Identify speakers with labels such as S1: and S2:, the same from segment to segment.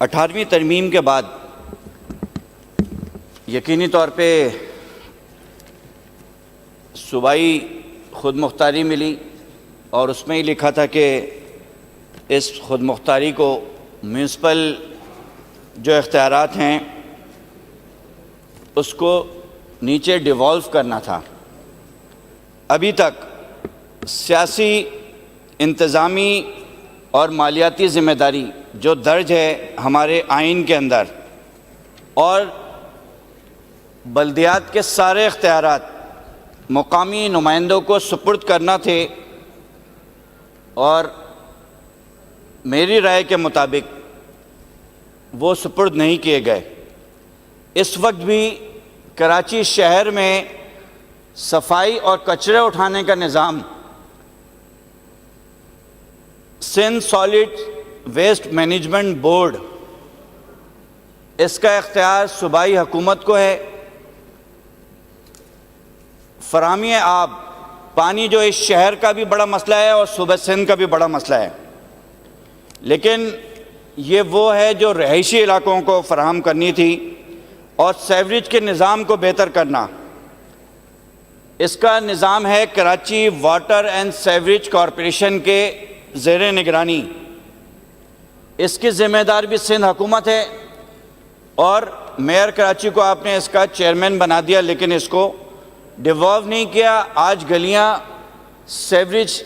S1: 18ویں ترمیم کے بعد یقینی طور پہ صوبائی خود مختاری ملی اور اس میں ہی لکھا تھا کہ اس خود مختاری کو میونسپل جو اختیارات ہیں اس کو نیچے ڈیوالو کرنا تھا۔ ابھی تک سیاسی، انتظامی اور مالیاتی ذمہ داری جو درج ہے ہمارے آئین کے اندر، اور بلدیات کے سارے اختیارات مقامی نمائندوں کو سپرد کرنا تھے، اور میری رائے کے مطابق وہ سپرد نہیں کیے گئے۔ اس وقت بھی کراچی شہر میں صفائی اور کچرے اٹھانے کا نظام Sindh solid waste management board, اس کا اختیار صوبائی حکومت کو ہے۔ فراہمی آب، پانی جو اس شہر کا بھی بڑا مسئلہ ہے اور صوبہ سندھ کا بھی بڑا مسئلہ ہے، لیکن یہ وہ ہے جو رہائشی علاقوں کو فراہم کرنی تھی، اور سیوریج کے نظام کو بہتر کرنا۔ اس کا نظام ہے Karachi water and sewerage corporation کے زیر نگرانی۔ اس کی ذمہ دار بھی سندھ حکومت ہے، اور میئر کراچی کو آپ نے اس کا چیئرمین بنا دیا، لیکن اس کو ڈیوالو نہیں کیا۔ آج گلیاں سیوریج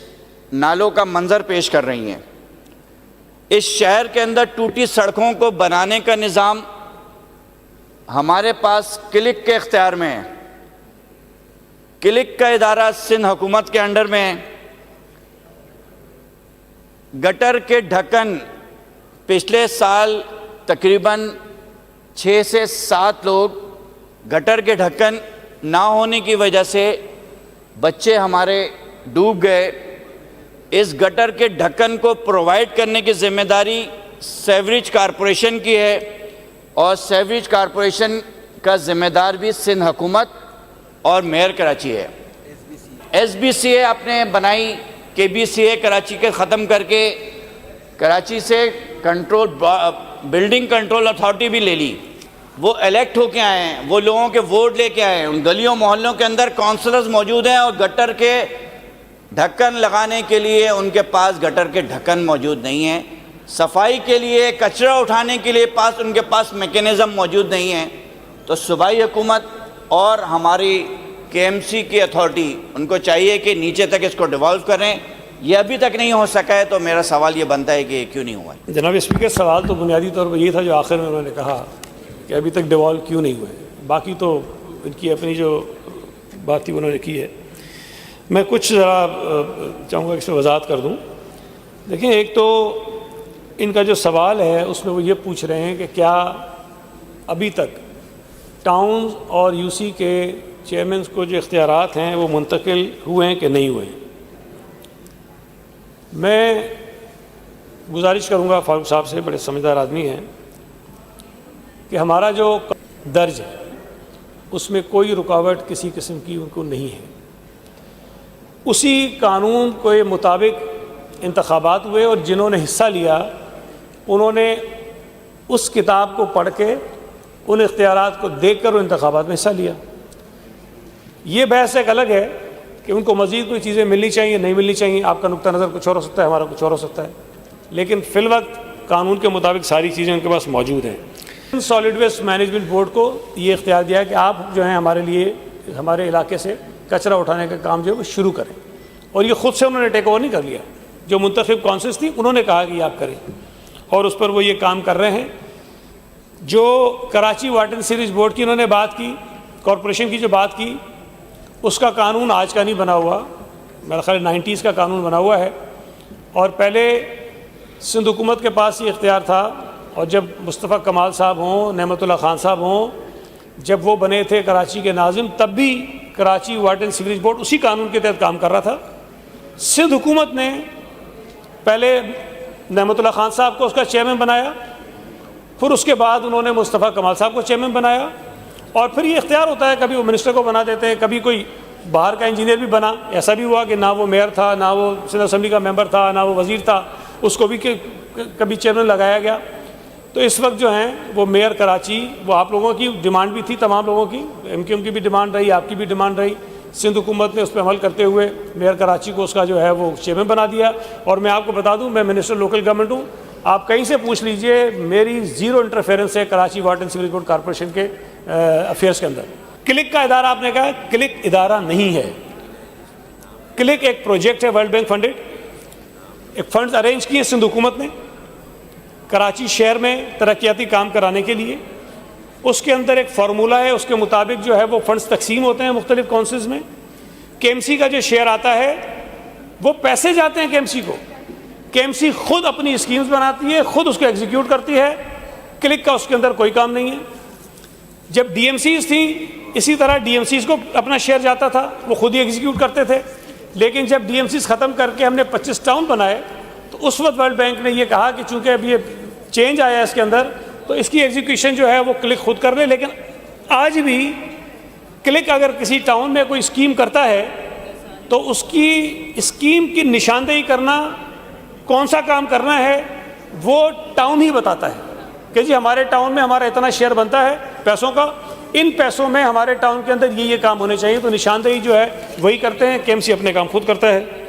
S1: نالوں کا منظر پیش کر رہی ہیں۔ اس شہر کے اندر ٹوٹی سڑکوں کو بنانے کا نظام ہمارے پاس کلک کے اختیار میں ہے۔ کلک کا ادارہ سندھ حکومت کے انڈر میں ہے۔ گٹر کے ڈھکن پچھلے سال تقریباً 6 سے 7 لوگ گٹر کے ڈھکن نہ ہونے کی وجہ سے بچے ہمارے ڈوب گئے۔ اس گٹر کے ڈھکن کو پرووائڈ کرنے کی ذمہ داری سیوریج کارپوریشن کی ہے، اور سیوریج کارپوریشن کا ذمہ دار بھی سندھ حکومت اور میئر کراچی ہے۔ ایس بی سی اے آپ نے بنائی، کے بی سی اے کراچی کے ختم کر کے کراچی سے بلڈنگ کنٹرول اتھارٹی بھی لے لی۔ وہ الیکٹ ہو کے آئے ہیں، وہ لوگوں کے ووٹ لے کے آئے ہیں۔ ان گلیوں محلوں کے اندر کونسلرز موجود ہیں، اور گٹر کے ڈھکن لگانے کے لیے ان کے پاس گٹر کے ڈھکن موجود نہیں ہیں۔ صفائی کے لیے، کچرا اٹھانے کے لیے ان کے پاس میکینزم موجود نہیں ہیں۔ تو صوبائی حکومت اور ہماری کے ایم سی کی اتھارٹی، ان کو چاہیے کہ نیچے تک اس کو ڈیوالو کریں۔ یہ ابھی تک نہیں ہو سکا ہے، تو میرا سوال یہ بنتا ہے کہ یہ کیوں نہیں ہوا ہے؟
S2: جناب اسپیکر، سوال تو بنیادی طور پر یہ تھا جو آخر میں انہوں نے کہا کہ ابھی تک ڈیوالو کیوں نہیں ہوئے۔ باقی تو ان کی اپنی جو بات تھی انہوں نے کی ہے۔ میں کچھ ذرا چاہوں گا کہ اس میں وضاحت کر دوں۔ دیکھیں، ایک تو ان کا جو سوال ہے اس میں وہ یہ پوچھ رہے ہیں کہ کیا ابھی تک ٹاؤنز اور یو سی کے چیئرمینز کو جو اختیارات ہیں وہ منتقل ہوئے ہیں کہ نہیں ہوئے ہیں۔ میں گزارش کروں گا فاروق صاحب سے، بڑے سمجھدار آدمی ہیں، کہ ہمارا جو درج ہے اس میں کوئی رکاوٹ کسی قسم کی ان کو نہیں ہے۔ اسی قانون کے مطابق انتخابات ہوئے، اور جنہوں نے حصہ لیا انہوں نے اس کتاب کو پڑھ کے ان اختیارات کو دیکھ کر انتخابات میں حصہ لیا۔ یہ بحث ایک الگ ہے کہ ان کو مزید کوئی چیزیں ملنی چاہیے، نہیں ملنی چاہیے۔ آپ کا نقطہ نظر کچھ اور ہو سکتا ہے، ہمارا کچھ اور ہو سکتا ہے، لیکن فی الوقت قانون کے مطابق ساری چیزیں ان کے پاس موجود ہیں۔ سالڈ ویسٹ مینجمنٹ بورڈ کو یہ اختیار دیا ہے کہ آپ جو ہیں ہمارے لیے، ہمارے علاقے سے کچرا اٹھانے کا کام جو ہے وہ شروع کریں، اور یہ خود سے انہوں نے ٹیک اوور نہیں کر لیا۔ جو منتخب کونسلز تھی انہوں نے کہا کہ یہ آپ کریں، اور اس پر وہ یہ کام کر رہے ہیں۔ جو Karachi water and sewerage board کی انہوں نے بات کی، کارپوریشن کی جو بات کی، اس کا قانون آج کا نہیں بنا ہوا، میرا خیال 90s کا قانون بنا ہوا ہے، اور پہلے سندھ حکومت کے پاس یہ اختیار تھا، اور جب مصطفیٰ کمال صاحب ہوں، نعمت اللہ خان صاحب ہوں، جب وہ بنے تھے کراچی کے ناظم، تب بھی Karachi water and sewerage board اسی قانون کے تحت کام کر رہا تھا۔ سندھ حکومت نے پہلے نعمت اللہ خان صاحب کو اس کا چیئرمین بنایا، پھر اس کے بعد انہوں نے مصطفیٰ کمال صاحب کو چیئرمین بنایا، اور پھر یہ اختیار ہوتا ہے، کبھی وہ منسٹر کو بنا دیتے ہیں، کبھی کوئی باہر کا انجینئر بھی بنا۔ ایسا بھی ہوا کہ نہ وہ میئر تھا، نہ وہ سندھ اسمبلی کا ممبر تھا، نہ وہ وزیر تھا، اس کو بھی کبھی چیئرمین لگایا گیا۔ تو اس وقت جو ہیں وہ میئر کراچی، وہ آپ لوگوں کی ڈیمانڈ بھی تھی، تمام لوگوں کی، ایم کیو ایم کی بھی ڈیمانڈ رہی، آپ کی بھی ڈیمانڈ رہی، سندھ حکومت نے اس پہ عمل کرتے ہوئے میئر کراچی کو اس کا جو ہے وہ چیئرمین بنا دیا. اور میں آپ کو بتا دوں، میں منسٹر لوکل گورنمنٹ ہوں، آپ کہیں سے پوچھ لیجئے، میری زیرو انٹرفیئرنس ہے Karachi water and sewerage board corporation کے افیئرس کے اندر. کلک کا ادارہ آپ نے کہا، کلک ادارہ نہیں ہے. کلک ایک پروجیکٹ ہے ورلڈ بینک فنڈڈ، ایک فنڈز ارینج کیے سندھ حکومت نے کراچی شہر میں ترقیاتی کام کرانے کے لیے. اس کے اندر ایک فارمولہ ہے، اس کے مطابق جو ہے وہ فنڈز تقسیم ہوتے ہیں مختلف کونسلز میں. کے ایم سی کا جو شیئر آتا ہے وہ پیسے جاتے ہیں کے ایم سی کو، کے ایم سی خود اپنی اسکیمز بناتی ہے، خود اس کو ایگزیکیوٹ کرتی ہے. کلک کا اس کے اندر کوئی کام نہیں ہے. جب ڈی ایم سیز تھیں اسی طرح ڈی ایم سیز کو اپنا شیئر جاتا تھا، وہ خود ہی ایگزیکیوٹ کرتے تھے. لیکن جب ڈی ایم سیز ختم کر کے ہم نے 25 ٹاؤن بنائے تو اس وقت ورلڈ بینک نے یہ کہا کہ چونکہ اب یہ چینج آیا ہے اس کے اندر تو اس کی ایگزیکیوشن جو ہے وہ کلک خود کر لے. لیکن آج بھی کلک اگر کسی ٹاؤن میں کوئی اسکیم کرتا ہے تو اس کی اسکیم کی نشاندہی کرنا، کون سا کام کرنا ہے، وہ ٹاؤن ہی بتاتا ہے کہ جی ہمارے ٹاؤن میں ہمارا اتنا شیئر بنتا ہے پیسوں کا، ان پیسوں میں ہمارے ٹاؤن کے اندر یہ کام ہونے چاہیے. تو نشاندہی جو ہے وہی کرتے ہیں، کے ایم سی اپنے کام خود کرتا ہے.